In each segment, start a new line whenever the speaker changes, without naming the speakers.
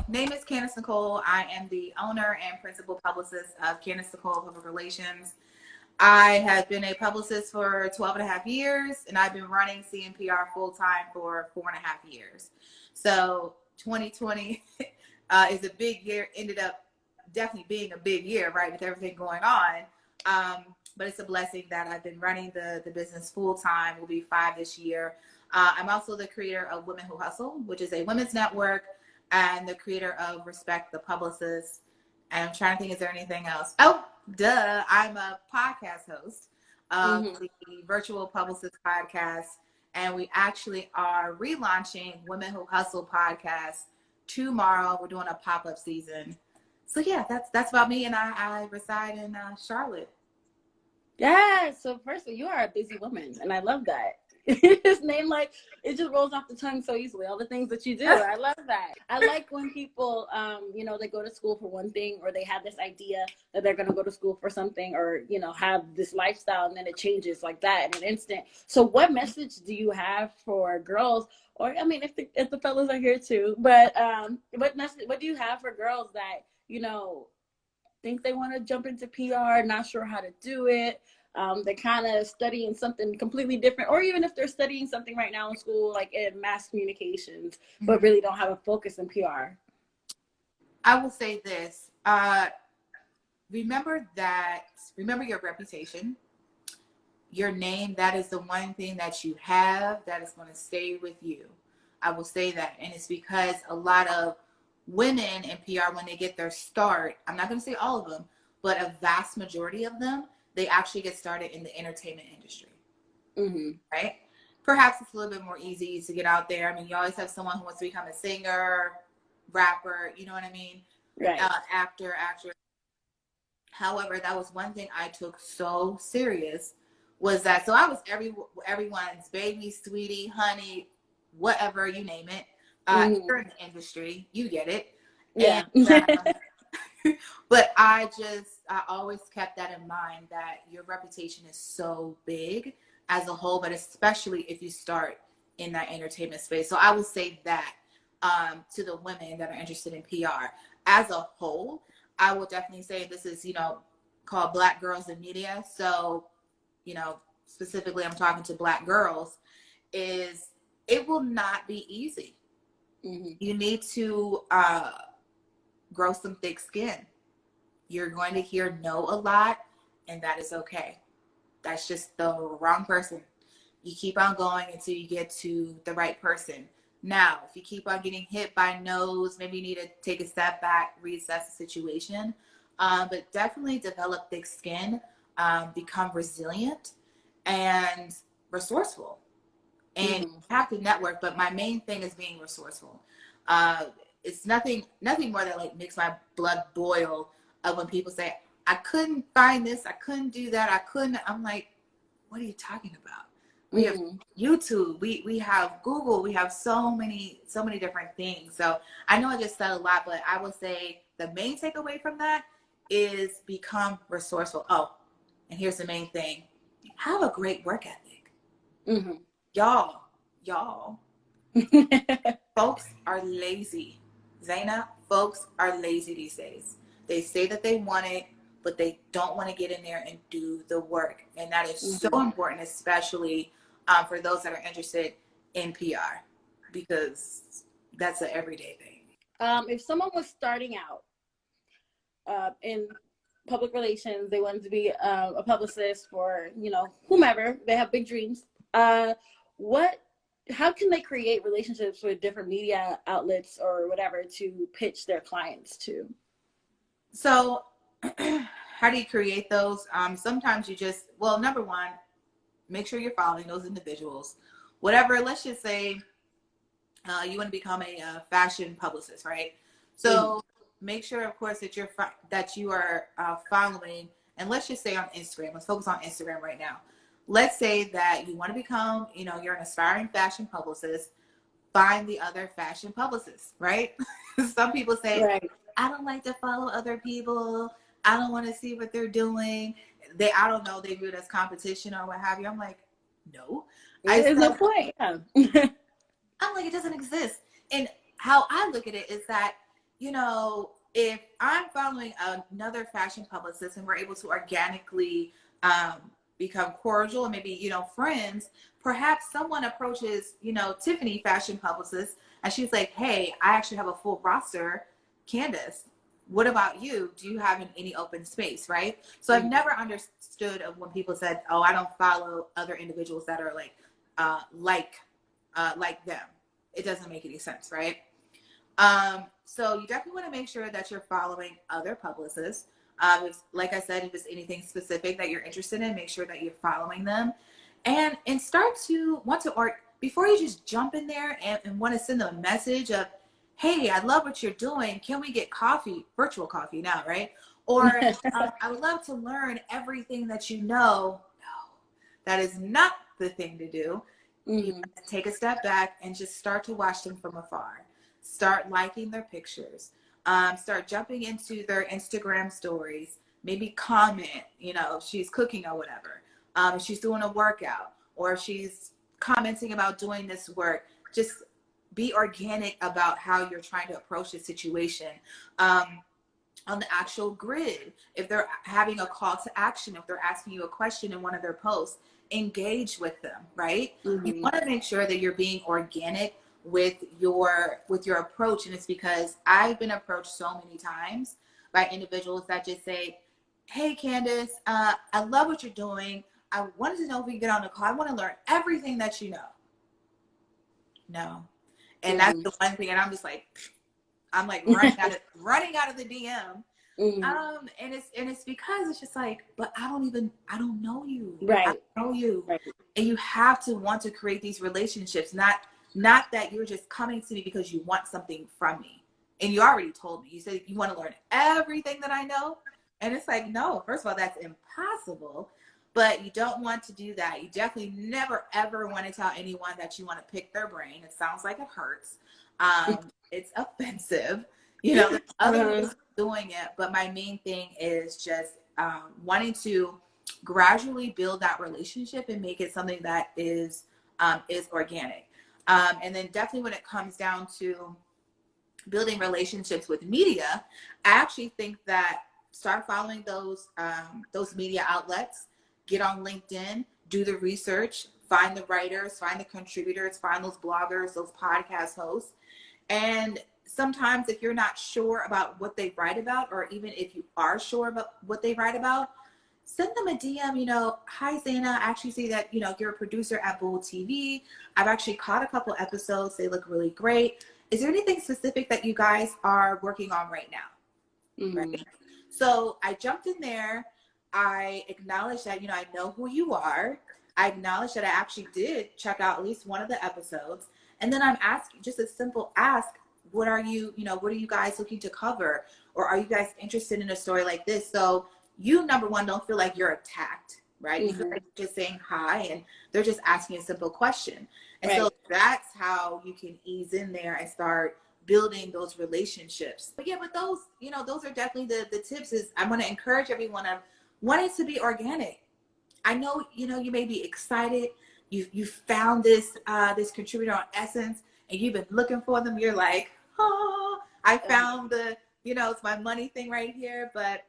name is Candace Nicole. I am the owner and principal publicist of Candace Nicole Public Relations. I have been a publicist for 12 and a half years, and I've been running CNPR full-time for 4.5 years. So 2020 is a big year, ended up definitely being a big year, right, with everything going on. But it's a blessing that I've been running the business full-time. Will be 5 this year. I'm also the creator of Women Who Hustle, which is a women's network, and the creator of Respect the Publicist. And I'm trying to think, is there anything else? Oh, duh. I'm a podcast host of the Virtual Publicist podcast. And we actually are relaunching Women Who Hustle podcast tomorrow. We're doing a pop-up season. So yeah, that's about me. And I reside in Charlotte.
Yeah. So first of all, you are a busy woman, and I love that. His name, like, it just rolls off the tongue so easily. All the things that you do, I love that. I like when people, they go to school for one thing, or they have this idea that they're going to go to school for something, or have this lifestyle, and then it changes like that in an instant. So, what message do you have for girls, or I mean, if the fellas are here too, but what do you have for girls that think they want to jump into PR, not sure how to do it? They're kind of studying something completely different, or even if they're studying something right now in school, like in mass communications, but really don't have a focus in PR.
I will say this. Remember your reputation, your name. That is the one thing that you have that is going to stay with you. I will say that. And it's because a lot of women in PR, when they get their start, I'm not going to say all of them, but a vast majority of them, they actually get started in the entertainment industry, right? Perhaps it's a little bit more easy to get out there. I mean, you always have someone who wants to become a singer, rapper, you know what I mean?
Right.
Actor. However, that was one thing I took so serious, was that, so I was everyone's baby, sweetie, honey, whatever, you name it. You're in the industry, you get it.
Yeah.
And, but I always kept that in mind, that your reputation is so big as a whole, but especially if you start in that entertainment space. So I would say that to the women that are interested in PR. As a whole, I will definitely say this is, called Black Girls in Media. So, specifically I'm talking to Black girls, is it will not be easy. You need to grow some thick skin. You're going to hear no a lot, and that is okay. That's just the wrong person. You keep on going until you get to the right person. Now, if you keep on getting hit by no's, maybe you need to take a step back, reassess the situation. But definitely develop thick skin, become resilient and resourceful. And you have to network, but my main thing is being resourceful. It's nothing more that like makes my blood boil of when people say, I couldn't find this, I couldn't do that, I'm like, what are you talking about? We have YouTube, we have Google, we have so many different things. So I know I just said a lot, but I would say the main takeaway from that is become resourceful. Oh, and here's the main thing. Have a great work ethic. Y'all, folks are lazy. Zaina, folks are lazy these days. They say that they want it, but they don't want to get in there and do the work. And that is so important, especially for those that are interested in PR, because that's an everyday thing.
If someone was starting out in public relations, they wanted to be a publicist for, whomever, they have big dreams. How can they create relationships with different media outlets or whatever to pitch their clients to?
So how do you create those? Sometimes you number one, make sure you're following those individuals. Whatever, let's just say you want to become a fashion publicist, right? So make sure, of course, that you are following, and let's just say on Instagram. Let's focus on Instagram right now. Let's say that you want to become, you're an aspiring fashion publicist. Find the other fashion publicists, right? Some people say,
right,
I don't like to follow other people. I don't want to see what they're doing. I don't know, they view it as competition or what have you. I'm like, no.
There's no point. Yeah.
I'm like, it doesn't exist. And how I look at it is that you know, if I'm following another fashion publicist and we're able to organically become cordial and maybe, you know, friends, perhaps someone approaches, you know, Tiffany, fashion publicist, and she's like, hey, I actually have a full roster. Candace, what about you? Do you have any open space, right? So I've never understood of when people said, oh, I don't follow other individuals that are like them. It doesn't make any sense, right? So you definitely want to make sure that you're following other publicists. Like I said, if it's anything specific that you're interested in, make sure that you're following them, and start to want to, or before you just jump in there and want to send them a message of, hey, I love what you're doing. Can we get coffee, virtual coffee now, right? Or I would love to learn everything that you know. No, that is not the thing to do. You take a step back and just start to watch them from afar. Start liking their pictures. Start jumping into their Instagram stories. Maybe comment, you know, if she's cooking or whatever. If she's doing a workout, or if she's commenting about doing this work. Just be organic about how you're trying to approach the situation. On the actual grid, if they're having a call to action, if they're asking you a question in one of their posts, engage with them, right? You want to make sure that you're being organic with your approach. And it's because I've been approached so many times by individuals that just say, hey, Candace, I love what you're doing. I wanted to know if we can get on the call. I want to learn everything that you know. No. And that's the one thing. And I'm just like, I'm like running out of the DM. And it's because it's just like, but I don't know you.
Right.
I don't know you.
Right.
And you have to want to create these relationships, not that you're just coming to me because you want something from me. And you already told me. You said you want to learn everything that I know. And it's like, no, first of all, that's impossible. But you don't want to do that. You definitely never, ever want to tell anyone that you want to pick their brain. It sounds like it hurts. It's offensive. You know, there's other ways of doing it. But my main thing is just wanting to gradually build that relationship and make it something that is organic. And then definitely when it comes down to building relationships with media, I actually think that start following those media outlets, get on LinkedIn, do the research, find the writers, find the contributors, find those bloggers, those podcast hosts. And sometimes if you're not sure about what they write about, or even if you are sure about what they write about, send them a DM, you know, hi, Zaina, I actually see that, you know, you're a producer at Bold TV. I've actually caught a couple episodes. They look really great. Is there anything specific that you guys are working on right now? Right? So I jumped in there. I acknowledged that, you know, I know who you are. I acknowledged that I actually did check out at least one of the episodes. And then I'm asking just a simple ask, what are you guys looking to cover? Or are you guys interested in a story like this? So you, number one, don't feel like you're attacked, right? You feel like you're just saying hi and they're just asking a simple question. And so that's how you can ease in there and start building those relationships. But yeah, but those, you know, those are definitely the tips. Is I want to encourage everyone. I want it to be organic. I know, you know, you may be excited. You found this contributor on Essence and you've been looking for them. You're like, oh, I found it's my money thing right here. But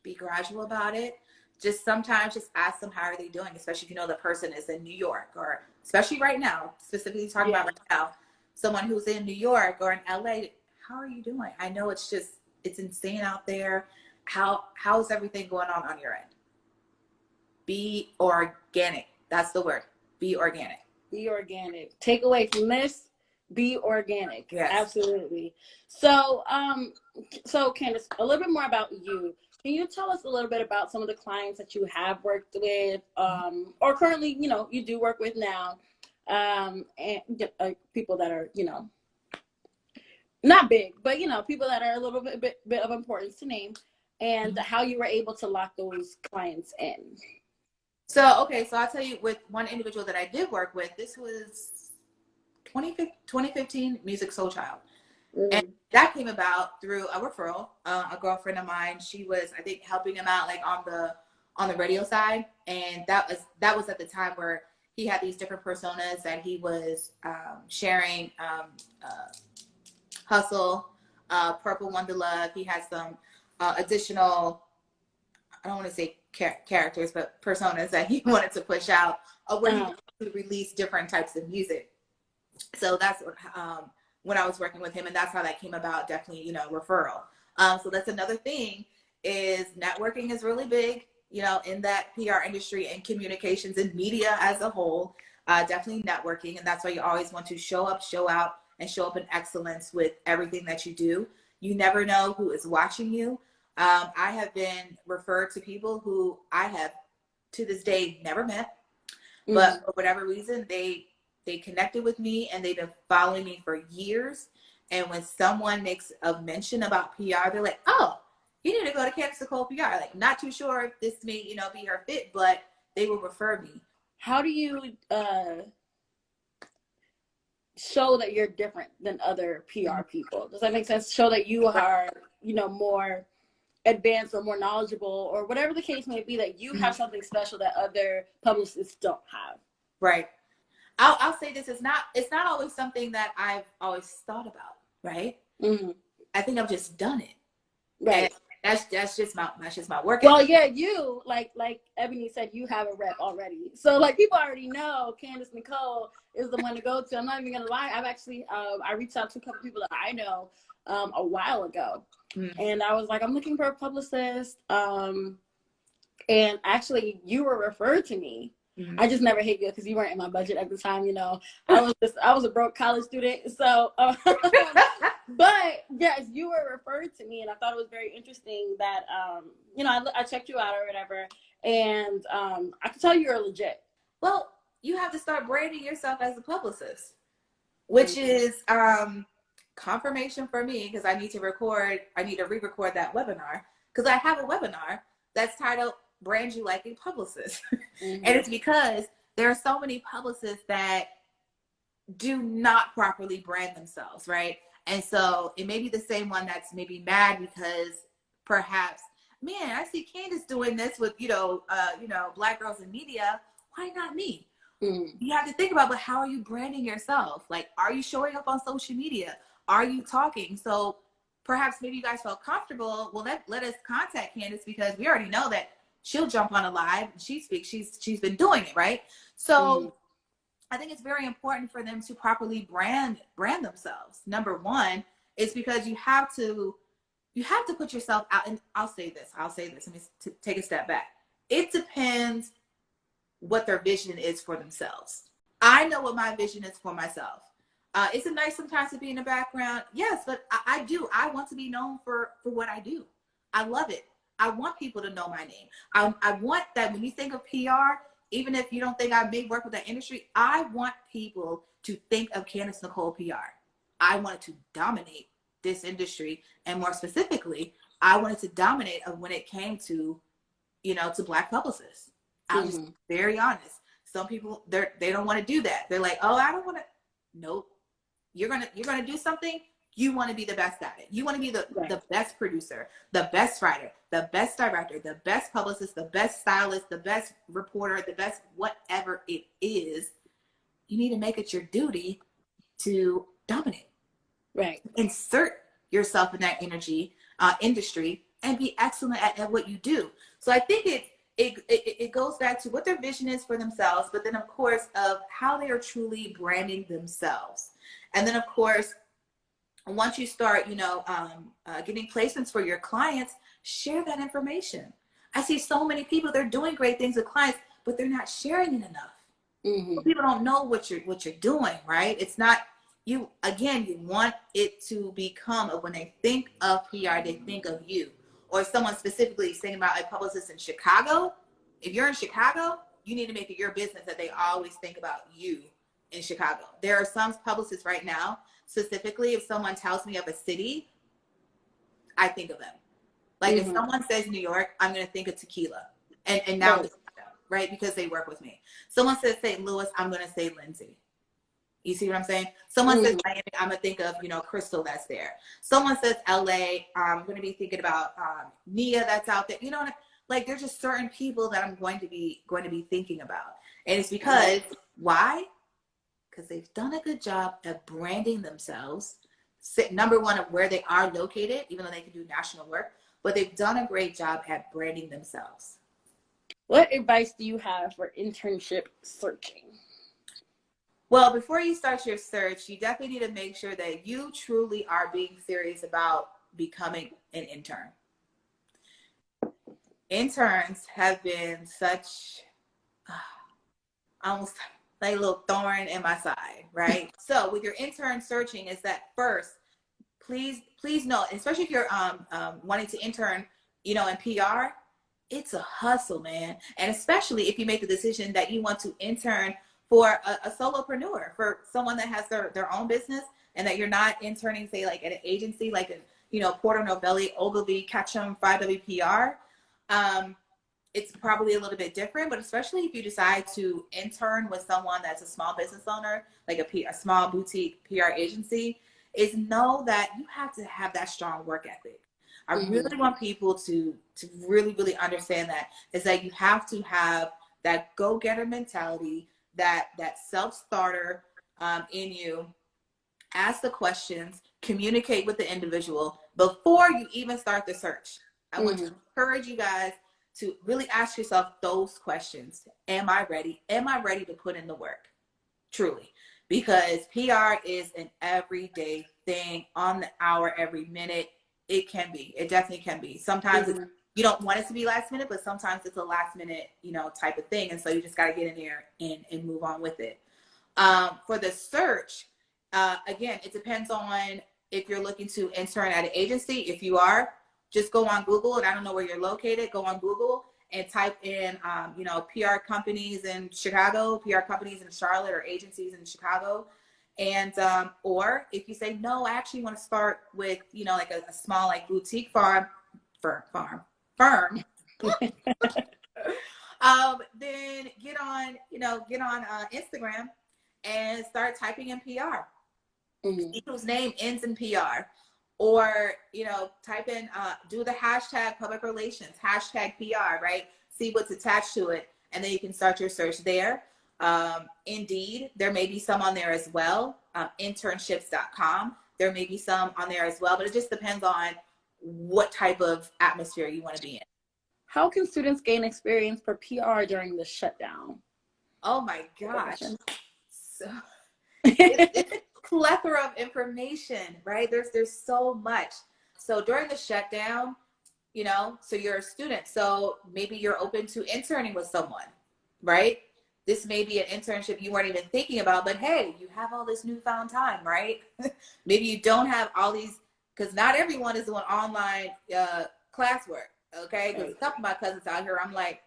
be gradual about it. Just sometimes just ask them, how are they doing? Especially if you know the person is in New York, or especially right now, specifically talking about right now, someone who's in New York or in LA, how are you doing? I know it's insane out there. How's everything going on your end? Be organic. That's the word. Be organic.
Be organic. Take away from this, be organic.
Yes.
Absolutely. So, Candace, a little bit more about you. Can you tell us a little bit about some of the clients that you have worked with, or currently, you know, you do work with now, and people that are, you know, not big, but, you know, people that are a little bit of importance to name, and how you were able to lock those clients in?
So I'll tell you, with one individual that I did work with, this was 2015, Music Soul Child. And that came about through a referral. A girlfriend of mine, she was, I think, helping him out like on the radio side. And that was at the time where he had these different personas that he was sharing hustle, Purple Wonder Love. He has some additional, I don't want to say characters, but personas that he wanted to push out, where he wanted to release different types of music. So that's when I was working with him, and that's how that came about. Definitely, you know, referral. So that's another thing, is networking is really big, you know, in that PR industry and communications and media as a whole. Definitely networking, and that's why you always want to show up, show out, and show up in excellence with everything that you do. You never know who is watching you. I have been referred to people who I have to this day never met, but for whatever reason, they connected with me and they've been following me for years. And when someone makes a mention about PR, they're like, oh, you need to go to Candace Nicole PR. Like, not too sure if this may, you know, be her fit, but they will refer me.
How do you show that you're different than other PR people? Does that make sense? Show that you are, you know, more advanced or more knowledgeable, or whatever the case may be, that you have something special that other publicists don't have.
Right. I'll say this, it's not always something that I've always thought about, right? I think I've just done it.
Right.
And that's just my work.
Well, yeah, you like Ebony said, you have a rep already. So like, people already know Candace Nicole is the one to go to. I'm not even gonna lie. I've actually I reached out to a couple people that I know a while ago. And I was like, I'm looking for a publicist. And actually you were referred to me. I just never hit you because you weren't in my budget at the time, you know. I was a broke college student. So but yes, you were referred to me, and I thought it was very interesting that you know, I checked you out or whatever, and I could tell you were legit.
Well, you have to start branding yourself as a publicist, which is confirmation for me, because I need to re-record that webinar, because I have a webinar that's titled Brand You Like a Publicist. And it's because there are so many publicists that do not properly brand themselves, right? And so it may be the same one that's maybe mad because perhaps, man, I see Candace doing this with, you know, Black girls in media. Why not me? You have to think about, but how are you branding yourself? Like, are you showing up on social media? Are you talking? So perhaps maybe you guys felt comfortable. Well, let us contact Candace, because we already know that she'll jump on a live and she speaks. She's been doing it, right? So I think it's very important for them to properly brand themselves. Number one is because you have to put yourself out. And I'll say this. Let me take a step back. It depends what their vision is for themselves. I know what my vision is for myself. Is it nice sometimes to be in the background? Yes, but I do. I want to be known for what I do. I love it. I want people to know my name. I want that when you think of PR, even if you don't think I may work with that industry, I want people to think of Candace Nicole PR. I wanted to dominate this industry, and more specifically, I wanted to dominate when it came to, you know, to Black publicists. I'm just very honest. Some people, they don't want to do that. They're like, oh, I don't want to. Nope. You're gonna do something. You want to be the best at it. You want to be the best producer, the best writer, the best director, the best publicist, the best stylist, the best reporter, the best whatever it is. You need to make it your duty to dominate.
Right.
Insert yourself in that industry and be excellent at what you do. So I think it goes back to what their vision is for themselves, but then of course of how they are truly branding themselves. And then of course, once you start, you know, getting placements for your clients, share that information. I see so many people, they're doing great things with clients, but they're not sharing it enough. People don't know what you're doing, right? It's not you. Again, you want it to become when they think of PR, they think of you. Or someone specifically saying about a publicist in Chicago. If you're in Chicago, you need to make it your business that they always think about you in Chicago. There are some publicists right now, specifically, if someone tells me of a city, I think of them. Like if someone says New York, I'm going to think of tequila. And now, right? Because they work with me. Someone says St. Louis, I'm going to say Lindsay. You see what I'm saying? Someone says Miami, I'm going to think of, you know, Crystal that's there. Someone says LA, I'm going to be thinking about Nia that's out there. You know, like there's just certain people that I'm going to be thinking about. And it's because, why? Because they've done a good job at branding themselves number one of where they are located, even though they can do national work, but they've done a great job at branding themselves.
What advice do you have for internship searching?
Well, before you start your search, you definitely need to make sure that you truly are being serious about becoming an intern. Interns have been such almost like a little thorn in my side, right? So with your intern searching is that first, please note, especially if you're wanting to intern, in PR, it's a hustle, man. And especially if you make the decision that you want to intern for a solopreneur, for someone that has their own business, and that you're not interning, say, like at an agency, like Porter Novelli, Ogilvy, Ketchum, 5WPR. It's probably a little bit different, but especially if you decide to intern with someone that's a small business owner, like a small boutique PR agency, is know that you have to have that strong work ethic. I really want people to really, really understand that, is that you have to have that go-getter mentality, that self-starter in you. Ask the questions, communicate with the individual before you even start the search. I want to encourage you guys to really ask yourself those questions. Am I ready? Am I ready to put in the work? Truly. Because PR is an everyday thing, on the hour, every minute. It can be. It definitely can be. Sometimes you don't want it to be last minute, but sometimes it's a last minute, type of thing. And so you just got to get in there and move on with it. For the search, again, it depends on if you're looking to intern at an agency. If you are, just go on Google, and I don't know where you're located. Go on Google and type in, PR companies in Chicago, PR companies in Charlotte, or agencies in Chicago. And, or if you say, no, I actually want to start with, like a small, like boutique firm, then get on Instagram and start typing in PR. See whose name ends in PR. Or, type in, do the hashtag public relations, hashtag PR, right? See what's attached to it. And then you can start your search there. Indeed, there may be some on there as well. Internships.com. There may be some on there as well, but it just depends on what type of atmosphere you want to be in.
How can students gain experience for PR during the shutdown?
Oh my gosh. So it's a plethora of information, right? There's so much. So during the shutdown, so you're a student, so maybe you're open to interning with someone, right? This may be an internship you weren't even thinking about, but hey, you have all this newfound time, right? Maybe you don't have all these, because not everyone is doing online classwork, okay? Because a couple of my cousins out here, I'm like,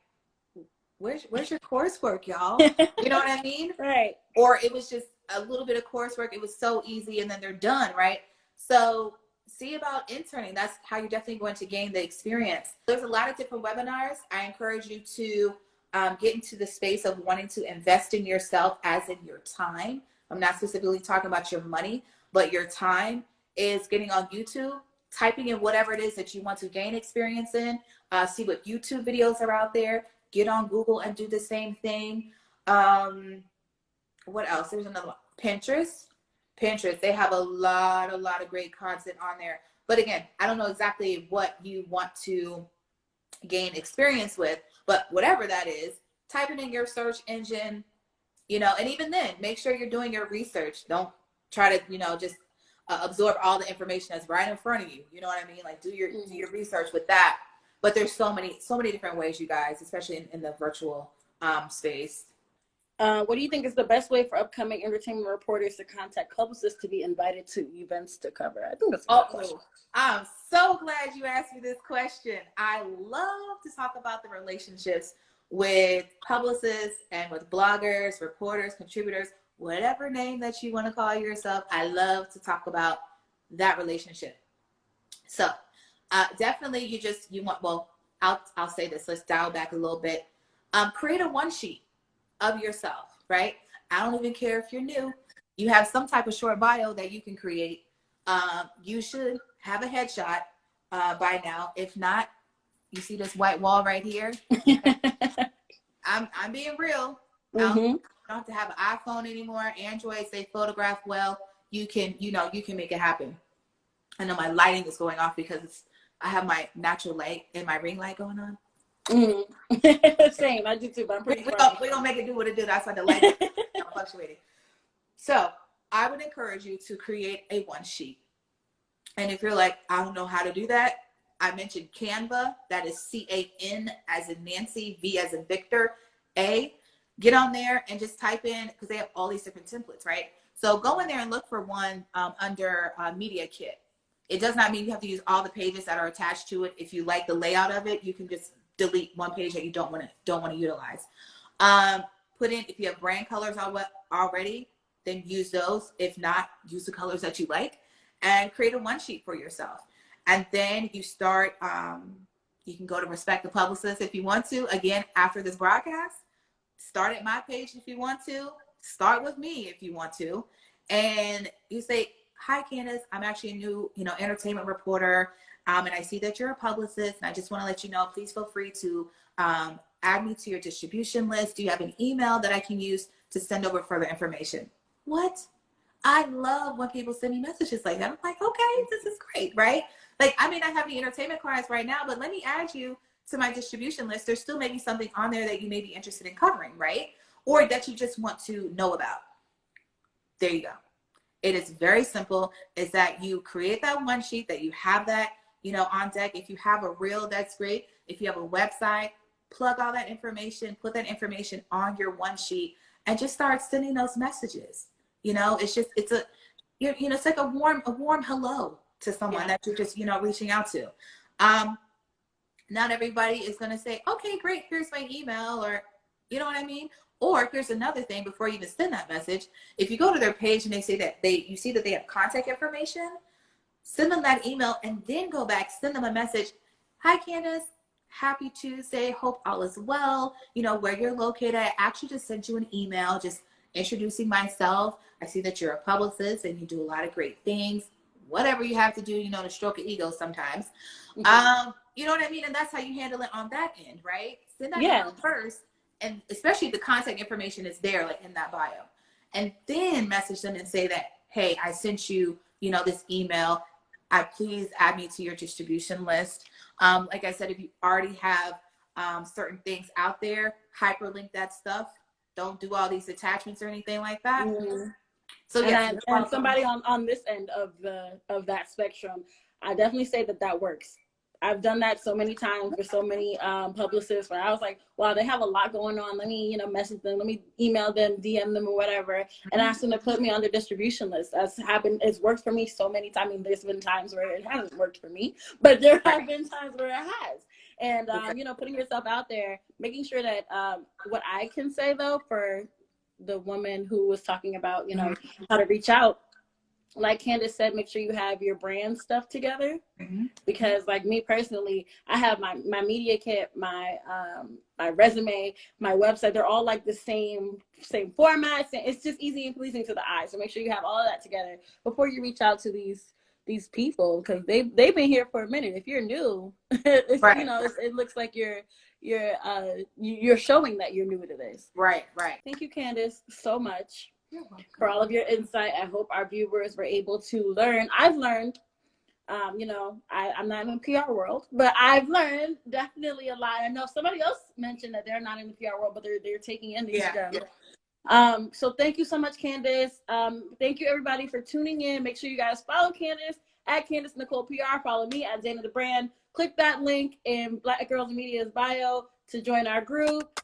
where's your coursework, y'all? You know what I mean?
Right.
Or it was just a little bit of coursework. It was so easy, and then they're done, right? So see about interning. That's how you're definitely going to gain the experience. There's a lot of different webinars. I encourage you to get into the space of wanting to invest in yourself, as in your time. I'm not specifically talking about your money, but your time is getting on YouTube, typing in whatever it is that you want to gain experience in, see what YouTube videos are out there, get on Google and do the same thing. What else? There's another one. Pinterest, they have a lot of great content on there. But again, I don't know exactly what you want to gain experience with, but whatever that is, type it in your search engine, and even then, make sure you're doing your research. Don't try to, just absorb all the information that's right in front of you. You know what I mean? Like do your research with that. But there's so many different ways, you guys, especially in the virtual space.
What do you think is the best way for upcoming entertainment reporters to contact publicists to be invited to events to cover? I think that's a good question.
I'm so glad you asked me this question. I love to talk about the relationships with publicists and with bloggers, reporters, contributors, whatever name that you want to call yourself. I love to talk about that relationship. So definitely I'll say this. Let's dial back a little bit. Create a one sheet of yourself, right? I don't even care if you're new. You have some type of short bio that you can create. You should have a headshot by now. If not, you see this white wall right here? I'm being real. You don't have to have an iPhone anymore. Androids, they photograph well. You can make it happen. I know my lighting is going off because I have my natural light and my ring light going on.
Same, I do too, but I'm pretty
we don't make it do what it do. That's why the light is fluctuating. So I would encourage you to create a one sheet. And if you're like, I don't know how to do that, I mentioned Canva. That is CAN as in Nancy, V as in Victor, A. Get on there and just type in, because they have all these different templates, right? So go in there and look for one under Media Kit. It does not mean you have to use all the pages that are attached to it. If you like the layout of it, you can just delete one page that you don't want to utilize. Put in, if you have brand colors already, then use those. If not, use the colors that you like and create a one sheet for yourself. And then you start, you can go to Respect the Publicist if you want to. Again, after this broadcast, start at my page if you want to. Start with me if you want to. And you say, hi, Candace, I'm actually a new, entertainment reporter. And I see that you're a publicist. And I just want to let you know, please feel free to add me to your distribution list. Do you have an email that I can use to send over further information? What? I love when people send me messages like that. I'm like, okay, this is great, right? Like, I may not have any entertainment clients right now, but let me add you to my distribution list. There's still maybe something on there that you may be interested in covering, right? Or that you just want to know about. There you go. It is very simple. Is that you create that one sheet, that you have that, on deck. If you have a reel, that's great. If you have a website, plug all that information, put that information on your one sheet, and just start sending those messages. It's like a warm hello to someone that you're just, reaching out to. Not everybody is going to say, okay, great, here's my email, or, you know what I mean? Or here's another thing before you even send that message. If you go to their page and they say that you see that they have contact information, send them that email and then go back, send them a message. Hi, Candace. Happy Tuesday. Hope all is well. Where you're located. I actually just sent you an email just introducing myself. I see that you're a publicist and you do a lot of great things. Whatever you have to do, to stroke an ego sometimes. Mm-hmm. You know what I mean? And that's how you handle it on that end, right? Send that email first. And especially if the contact information is there, like in that bio. And then message them and say that, hey, I sent you, this email. Please add me to your distribution list. Like I said, if you already have certain things out there, hyperlink that stuff. Don't do all these attachments or anything like that. Mm-hmm. So
and somebody on this end of that spectrum, I definitely say that works. I've done that so many times with so many publicists where I was like, wow, they have a lot going on. Let me, message them. Let me email them, DM them or whatever, and ask them to put me on their distribution list. That's happened. It's worked for me so many times. I mean, there's been times where it hasn't worked for me, but there have been times where it has. And, putting yourself out there, making sure that what I can say, though, for the woman who was talking about, how to reach out, like Candace said, make sure you have your brand stuff together. Mm-hmm. Because like me personally, I have my media kit, my resume, my website. They're all like the same format. It's just easy and pleasing to the eye. So make sure you have all of that together before you reach out to these people, because they've been here for a minute. If you're new, it looks like you're showing that you're new to this. Right. Thank you, Candace, so much for all of your insight. I hope our viewers were able to learn. I've learned, I'm not in the PR world, but I've learned definitely a lot. I know somebody else mentioned that they're not in the PR world, but they're taking in these gems. So thank you so much, Candace. Thank you everybody for tuning in. Make sure you guys follow Candace at Candace Nicole PR. Follow me at Dana the Brand. Click that link in Black Girls in Media's bio to join our group.